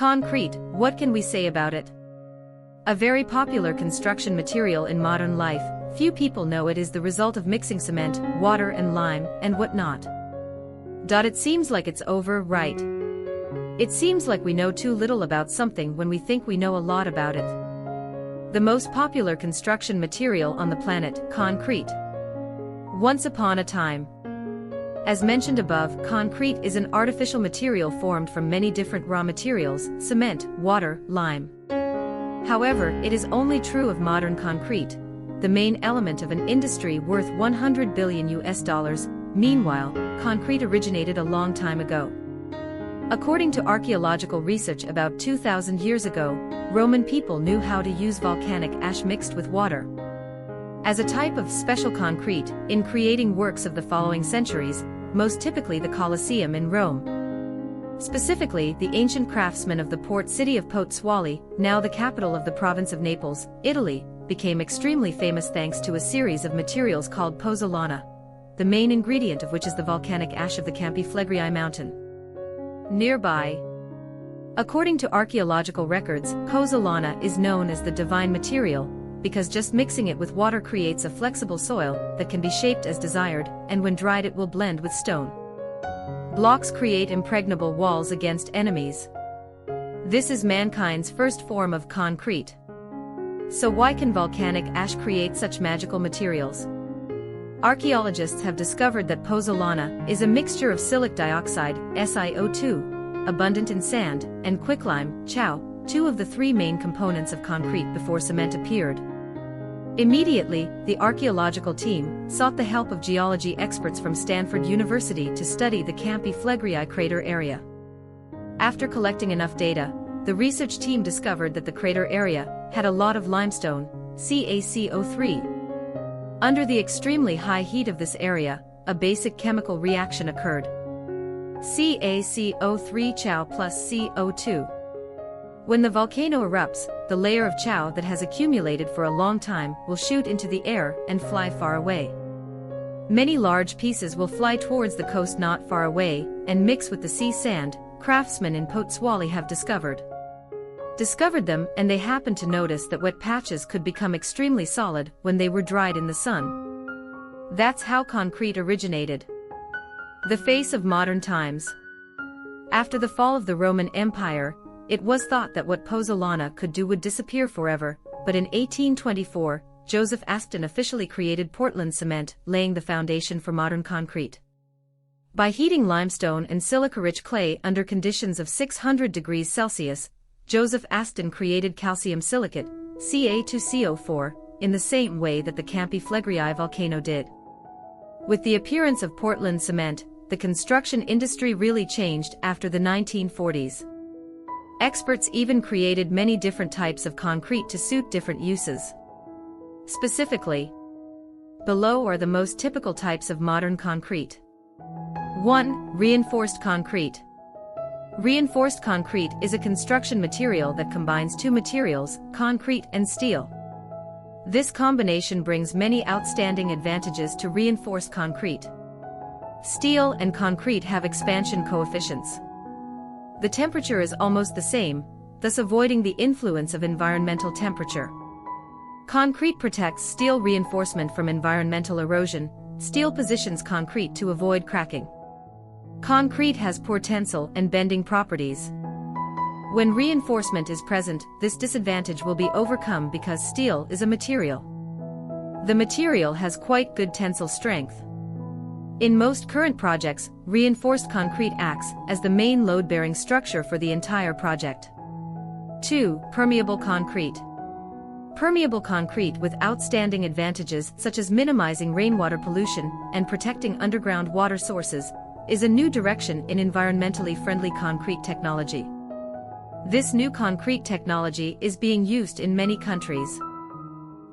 Concrete, what can we say about it? A very popular construction material in modern life, few people know it is the result of mixing cement, water and lime, and whatnot. It seems like it's over, right? It seems like we know too little about something when we think we know a lot about it. The most popular construction material on the planet, concrete. Once upon a time. As mentioned above, concrete is an artificial material formed from many different raw materials, cement, water, lime. However, it is only true of modern concrete, the main element of an industry worth $100 billion. Meanwhile, concrete originated a long time ago. According to archaeological research, about 2,000 years ago, Roman people knew how to use volcanic ash mixed with water as a type of special concrete in creating works of the following centuries, most typically the Colosseum in Rome. Specifically, the ancient craftsmen of the port city of Pozzuoli, now the capital of the province of Naples, Italy, became extremely famous thanks to a series of materials called pozzolana, the main ingredient of which is the volcanic ash of the Campi Flegrei mountain nearby. According to archaeological records, pozzolana is known as the divine material, because just mixing it with water creates a flexible soil that can be shaped as desired, and when dried it will blend with stone blocks, create impregnable walls against enemies. This is mankind's first form of concrete. So why can volcanic ash create such magical materials? Archaeologists have discovered that pozzolana is a mixture of silicic dioxide, SiO2, abundant in sand, and quicklime, CHO, two of the three main components of concrete before cement appeared. Immediately, the archaeological team sought the help of geology experts from Stanford University to study the Campi Flegrei crater area. After collecting enough data, the research team discovered that the crater area had a lot of limestone, CaCO3. Under the extremely high heat of this area, a basic chemical reaction occurred. CaCO3 CHO plus CO2. When the volcano erupts, the layer of CHO that has accumulated for a long time will shoot into the air and fly far away. Many large pieces will fly towards the coast not far away and mix with the sea sand. Craftsmen in Pozzuoli have discovered them, and they happened to notice that wet patches could become extremely solid when they were dried in the sun. That's how concrete originated. The face of modern times. After the fall of the Roman Empire, it was thought that what pozzolana could do would disappear forever, but in 1824, Joseph Aston officially created Portland cement, laying the foundation for modern concrete. By heating limestone and silica-rich clay under conditions of 600 degrees Celsius, Joseph Aston created calcium silicate, Ca2CO4, in the same way that the Campi Flegrei volcano did. With the appearance of Portland cement, the construction industry really changed after the 1940s. Experts even created many different types of concrete to suit different uses. Specifically, below are the most typical types of modern concrete. 1. Reinforced concrete. Reinforced concrete is a construction material that combines two materials, concrete and steel. This combination brings many outstanding advantages to reinforced concrete. Steel and concrete have expansion coefficients. The temperature is almost the same, thus avoiding the influence of environmental temperature. Concrete protects steel reinforcement from environmental erosion. Steel positions concrete to avoid cracking. Concrete has poor tensile and bending properties. When reinforcement is present, this disadvantage will be overcome because steel is a material. The material has quite good tensile strength. In most current projects, reinforced concrete acts as the main load-bearing structure for the entire project. 2. Permeable concrete. Permeable concrete with outstanding advantages such as minimizing rainwater pollution and protecting underground water sources is a new direction in environmentally friendly concrete technology. This new concrete technology is being used in many countries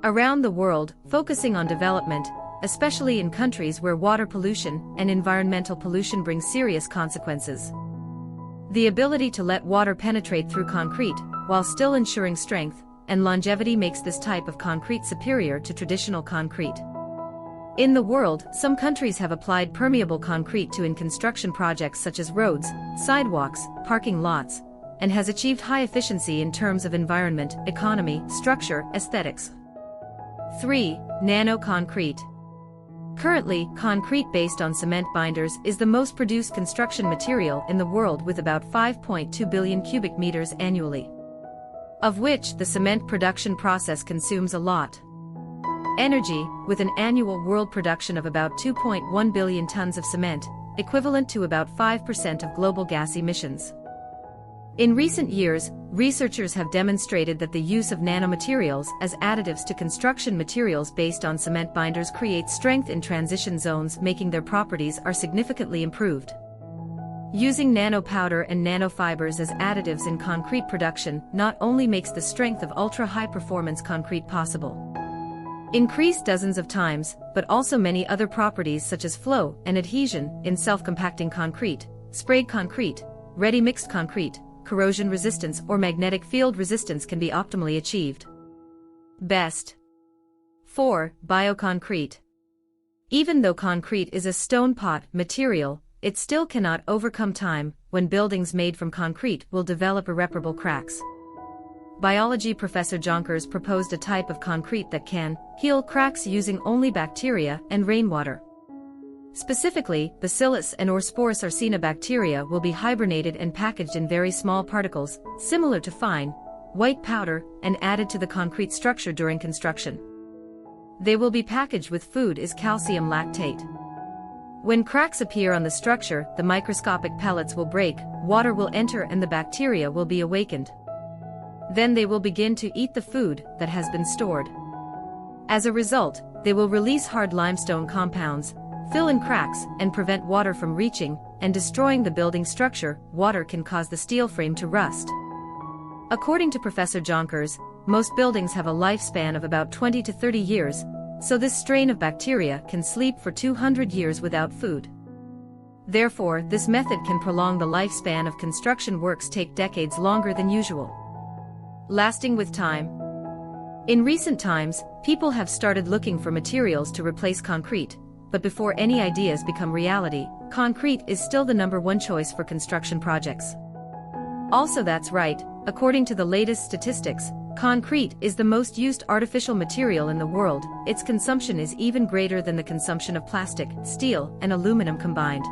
around the world, focusing on development, especially in countries where water pollution and environmental pollution bring serious consequences. The ability to let water penetrate through concrete, while still ensuring strength and longevity, makes this type of concrete superior to traditional concrete. In the world, some countries have applied permeable concrete in construction projects such as roads, sidewalks, parking lots, and has achieved high efficiency in terms of environment, economy, structure, aesthetics. 3. Nano-concrete. Currently, concrete based on cement binders is the most produced construction material in the world with about 5.2 billion cubic meters annually, of which the cement production process consumes a lot energy, with an annual world production of about 2.1 billion tons of cement, equivalent to about 5% of global gas emissions. In recent years, researchers have demonstrated that the use of nanomaterials as additives to construction materials based on cement binders creates strength in transition zones, making their properties are significantly improved. Using nanopowder and nanofibers as additives in concrete production not only makes the strength of ultra-high-performance concrete possible, increased dozens of times, but also many other properties such as flow and adhesion in self-compacting concrete, sprayed concrete, ready-mixed concrete, corrosion resistance or magnetic field resistance can be optimally achieved. Best. 4. Bioconcrete. Even though concrete is a stone pot material, it still cannot overcome time when buildings made from concrete will develop irreparable cracks. Biology professor Jonkers proposed a type of concrete that can heal cracks using only bacteria and rainwater. Specifically, Bacillus and or Sporus arcina bacteria will be hibernated and packaged in very small particles, similar to fine, white powder, and added to the concrete structure during construction. They will be packaged with food is calcium lactate. When cracks appear on the structure, the microscopic pellets will break, water will enter and the bacteria will be awakened. Then they will begin to eat the food that has been stored. As a result, they will release hard limestone compounds, fill in cracks, and prevent water from reaching and destroying the building structure. Water can cause the steel frame to rust. According to Professor Jonkers, most buildings have a lifespan of about 20 to 30 years, so this strain of bacteria can sleep for 200 years without food. Therefore, this method can prolong the lifespan of construction works, take decades longer than usual. Lasting with time. In recent times, people have started looking for materials to replace concrete, but before any ideas become reality, concrete is still the #1 choice for construction projects. Also, that's right, according to the latest statistics, concrete is the most used artificial material in the world. Its consumption is even greater than the consumption of plastic, steel, and aluminum combined.